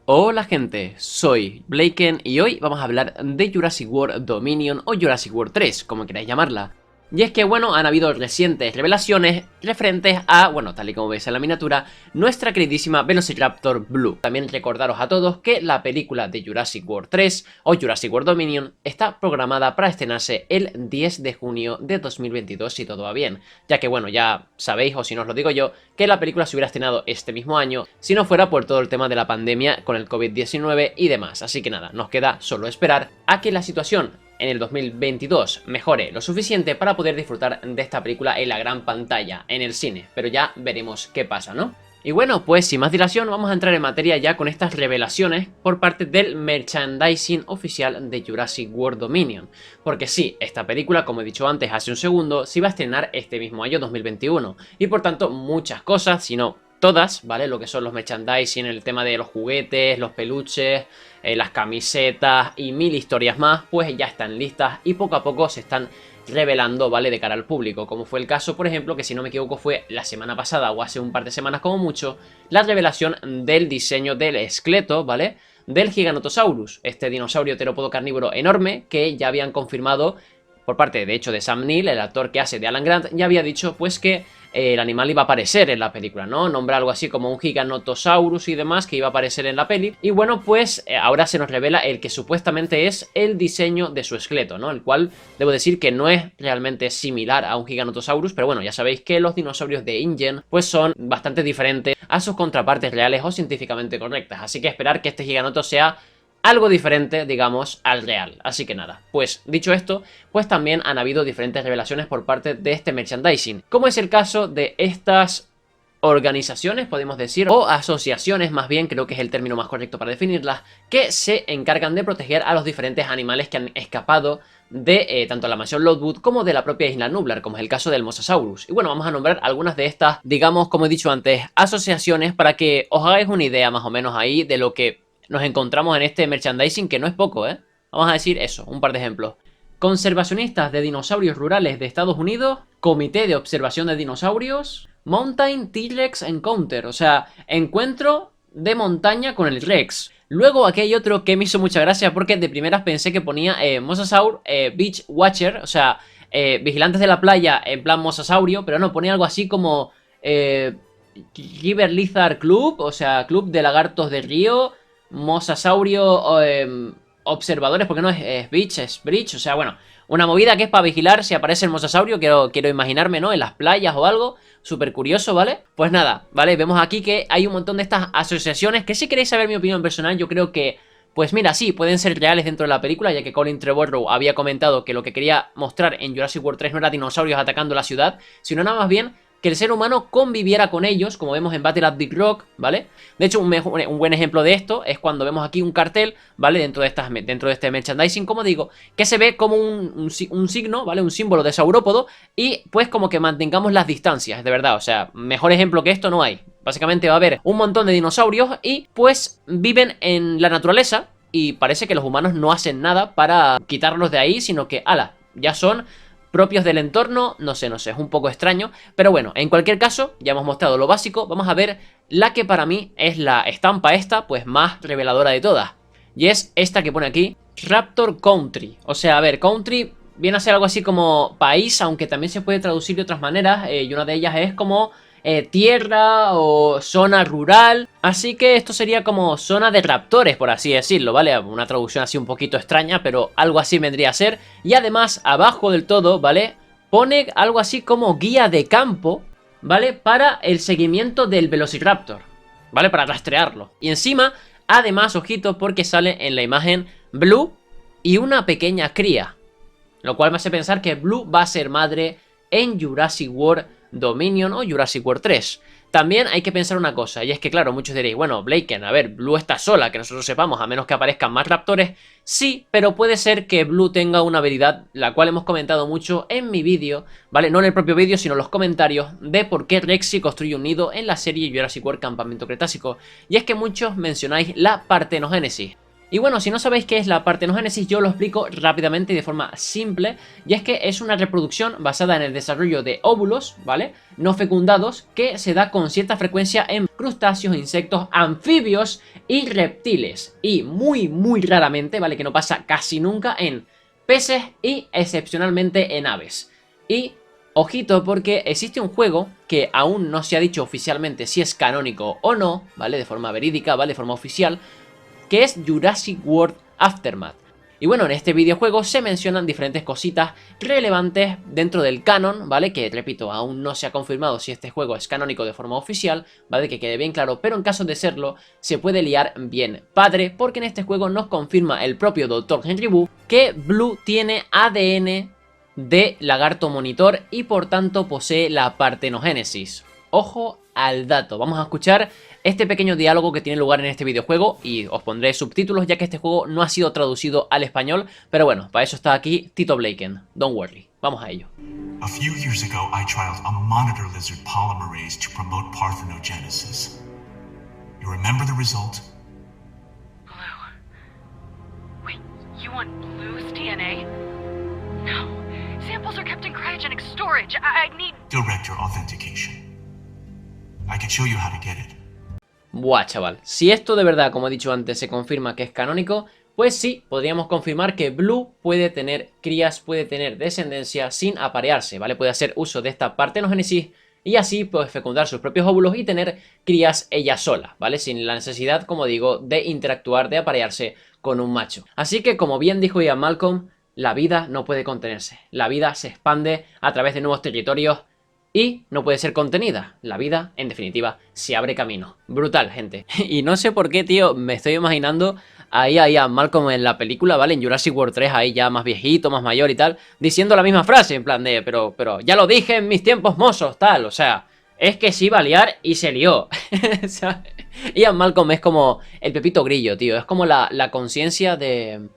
Hola gente, soy Blaken y hoy vamos a hablar de Jurassic World Dominion o Jurassic World 3, como queráis llamarla. Y es que bueno, han habido recientes revelaciones referentes a, bueno, tal y como veis en la miniatura, nuestra queridísima Velociraptor Blue. También recordaros a todos que la película de Jurassic World 3 o Jurassic World Dominion está programada para estrenarse el 10 de junio de 2022 si todo va bien, ya que bueno, ya sabéis, o si no os lo digo yo, que la película se hubiera estrenado este mismo año si no fuera por todo el tema de la pandemia con el COVID-19 y demás. Así que nada, nos queda solo esperar a que la situación en el 2022 mejore lo suficiente para poder disfrutar de esta película en la gran pantalla, en el cine, pero ya veremos qué pasa, ¿no? Y bueno, pues sin más dilación vamos a entrar en materia ya con estas revelaciones por parte del merchandising oficial de Jurassic World Dominion. Porque sí, esta película, como he dicho antes hace un segundo, se iba a estrenar este mismo año 2021 y por tanto muchas cosas, si no todas, ¿vale? Lo que son los merchandising, el tema de los juguetes, los peluches, las camisetas y mil historias más, pues ya están listas y poco a poco se están revelando, ¿vale? De cara al público, como fue el caso, por ejemplo, que si no me equivoco fue la semana pasada o hace un par de semanas como mucho, la revelación del diseño del esqueleto, ¿vale? Del Giganotosaurus, este dinosaurio terópodo carnívoro enorme que ya habían confirmado por parte, de hecho, de Sam Neill, el actor que hace de Alan Grant, ya había dicho pues que el animal iba a aparecer en la película, ¿no? Nombra algo así como un Giganotosaurus y demás que iba a aparecer en la peli. Y bueno, pues ahora se nos revela el que supuestamente es el diseño de su esqueleto, ¿no? El cual debo decir que no es realmente similar a un Giganotosaurus, pero bueno, ya sabéis que los dinosaurios de InGen pues son bastante diferentes a sus contrapartes reales o científicamente correctas. Así que esperar que este Giganoto sea algo diferente, digamos, al real. Así que nada, pues dicho esto, pues también han habido diferentes revelaciones por parte de este merchandising, como es el caso de estas organizaciones, podemos decir, o asociaciones más bien, creo que es el término más correcto para definirlas, que se encargan de proteger a los diferentes animales que han escapado de tanto la mansión Lockwood como de la propia isla Nublar, como es el caso del Mosasaurus. Y bueno, vamos a nombrar algunas de estas, digamos, como he dicho antes, asociaciones para que os hagáis una idea más o menos ahí de lo que nos encontramos en este merchandising, que no es poco, ¿eh? Vamos a decir eso, un par de ejemplos. Conservacionistas de dinosaurios rurales de Estados Unidos, Comité de Observación de Dinosaurios, Mountain T-Rex Encounter, o sea, encuentro de montaña con el Rex. Luego aquí hay otro que me hizo mucha gracia porque de primeras pensé que ponía Mosasaur Beach Watcher, o sea, vigilantes de la playa en plan mosasaurio, pero no, ponía algo así como River Lizard Club, o sea, Club de Lagartos de Río, Mosasaurio observadores, porque no es Beach, es Bridge, o sea, bueno, una movida que es para vigilar si aparece el Mosasaurio, quiero imaginarme, ¿no? En las playas o algo, súper curioso, ¿vale? Pues nada, ¿vale? Vemos aquí que hay un montón de estas asociaciones que si queréis saber mi opinión personal, yo creo que, pues mira, sí, pueden ser reales dentro de la película, ya que Colin Trevorrow había comentado que lo que quería mostrar en Jurassic World 3 no era dinosaurios atacando la ciudad, sino nada más bien que el ser humano conviviera con ellos, como vemos en Battle at Big Rock, ¿vale? De hecho, un buen ejemplo de esto es cuando vemos aquí un cartel, ¿vale? Dentro de este merchandising, como digo, que se ve como un signo, ¿vale? Un símbolo de saurópodo y pues como que mantengamos las distancias, de verdad, o sea, mejor ejemplo que esto no hay. Básicamente va a haber un montón de dinosaurios y pues viven en la naturaleza y parece que los humanos no hacen nada para quitarlos de ahí, sino que, ala, ya son propios del entorno, no sé, es un poco extraño, pero bueno, en cualquier caso, ya hemos mostrado lo básico, vamos a ver la que para mí es la estampa esta, pues más reveladora de todas, y es esta que pone aquí, Raptor Country, o sea, a ver, Country viene a ser algo así como país, aunque también se puede traducir de otras maneras, y una de ellas es como tierra o zona rural, así que esto sería como zona de raptores, por así decirlo, ¿vale? Una traducción así un poquito extraña, pero algo así vendría a ser. Y además, abajo del todo, ¿vale? Pone algo así como guía de campo, ¿vale? Para el seguimiento del Velociraptor, ¿vale? Para rastrearlo. Y encima, además, ojito, porque sale en la imagen Blue y una pequeña cría, lo cual me hace pensar que Blue va a ser madre en Jurassic World Dominion o Jurassic World 3. También hay que pensar una cosa, y es que claro, muchos diréis, bueno, Blaken, a ver, Blue está sola, que nosotros sepamos, a menos que aparezcan más raptores. Sí, pero puede ser que Blue tenga una habilidad, la cual hemos comentado mucho en mi vídeo, ¿vale? No en el propio vídeo, sino en los comentarios, de por qué Rexy construye un nido en la serie Jurassic World Campamento Cretácico. Y es que muchos mencionáis la partenogénesis. Y bueno, si no sabéis qué es la partenogénesis, yo lo explico rápidamente y de forma simple, y es que es una reproducción basada en el desarrollo de óvulos, ¿vale? No fecundados, que se da con cierta frecuencia en crustáceos, insectos, anfibios y reptiles, y muy raramente, ¿vale? Que no pasa casi nunca en peces y excepcionalmente en aves. Y ojito, porque existe un juego que aún no se ha dicho oficialmente si es canónico o no, ¿vale? De forma verídica, ¿vale? De forma oficial, que es Jurassic World Aftermath. Y bueno, en este videojuego se mencionan diferentes cositas relevantes dentro del canon, ¿vale? Que, repito, aún no se ha confirmado si este juego es canónico de forma oficial, ¿vale? Que quede bien claro, pero en caso de serlo, se puede liar bien padre, porque en este juego nos confirma el propio Dr. Henry Wu que Blue tiene ADN de lagarto monitor y por tanto posee la partenogénesis. Ojo al dato, vamos a escuchar este pequeño diálogo que tiene lugar en este videojuego y os pondré subtítulos ya que este juego no ha sido traducido al español, pero bueno, para eso está aquí Tito Blaken, don't worry, vamos a ello. A few years ago, I trialed a monitor lizard polymerase to promote parthenogenesis. You remember the result? Blue. Wait, you want Blue's DNA? No. Samples are kept in cryogenic storage. I need... Director authentication. I can show you how to get it. Buah, chaval, si esto de verdad, como he dicho antes, se confirma que es canónico, pues sí, podríamos confirmar que Blue puede tener crías, puede tener descendencia sin aparearse, ¿vale? Puede hacer uso de esta partenogénesis y así pues fecundar sus propios óvulos y tener crías ella sola, ¿vale? Sin la necesidad, como digo, de interactuar, de aparearse con un macho. Así que, como bien dijo Ian Malcolm, la vida no puede contenerse, la vida se expande a través de nuevos territorios y no puede ser contenida. La vida, en definitiva, se abre camino. Brutal, gente. Y no sé por qué, tío, me estoy imaginando ahí a Malcolm en la película, ¿vale? En Jurassic World 3, ahí ya más viejito, más mayor y tal, diciendo la misma frase, en plan de, pero ya lo dije en mis tiempos mozos, tal, o sea, es que se iba a liar y se lió. O sea, Ian Malcolm es como el Pepito Grillo, tío, es como la conciencia de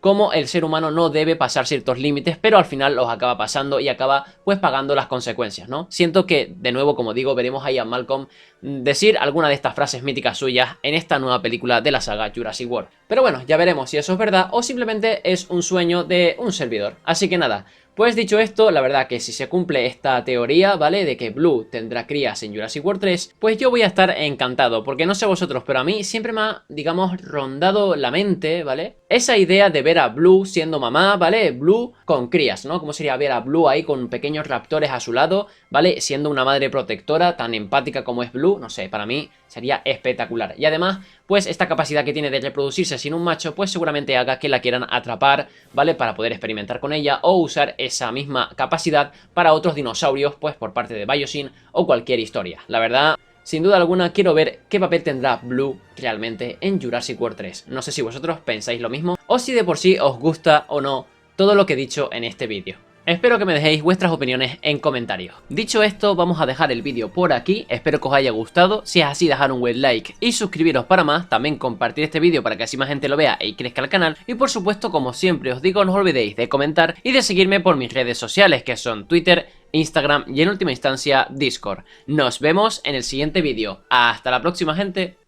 cómo el ser humano no debe pasar ciertos límites, pero al final los acaba pasando y acaba pues pagando las consecuencias, ¿no? Siento que, de nuevo, como digo, veremos ahí a Malcolm decir alguna de estas frases míticas suyas en esta nueva película de la saga Jurassic World. Pero bueno, ya veremos si eso es verdad o simplemente es un sueño de un servidor. Así que nada, pues dicho esto, la verdad que si se cumple esta teoría, ¿vale? De que Blue tendrá crías en Jurassic World 3, pues yo voy a estar encantado, porque no sé vosotros, pero a mí siempre me ha, digamos, rondado la mente, ¿vale? Esa idea de ver a Blue siendo mamá, ¿vale? Blue con crías, ¿no? ¿Cómo sería ver a Blue ahí con pequeños raptores a su lado, ¿vale? Siendo una madre protectora tan empática como es Blue, no sé, para mí sería espectacular. Y además, pues esta capacidad que tiene de reproducirse sin un macho, pues seguramente haga que la quieran atrapar, ¿vale? Para poder experimentar con ella o usar esa misma capacidad para otros dinosaurios, pues por parte de Biosyn o cualquier historia. La verdad, sin duda alguna, quiero ver qué papel tendrá Blue realmente en Jurassic World 3. No sé si vosotros pensáis lo mismo o si de por sí os gusta o no todo lo que he dicho en este vídeo. Espero que me dejéis vuestras opiniones en comentarios. Dicho esto, vamos a dejar el vídeo por aquí, espero que os haya gustado. Si es así, dejar un buen like y suscribiros para más, también compartir este vídeo para que así más gente lo vea y crezca el canal. Y por supuesto, como siempre os digo, no os olvidéis de comentar y de seguirme por mis redes sociales, que son Twitter, Instagram y en última instancia Discord. Nos vemos en el siguiente vídeo. Hasta la próxima, gente.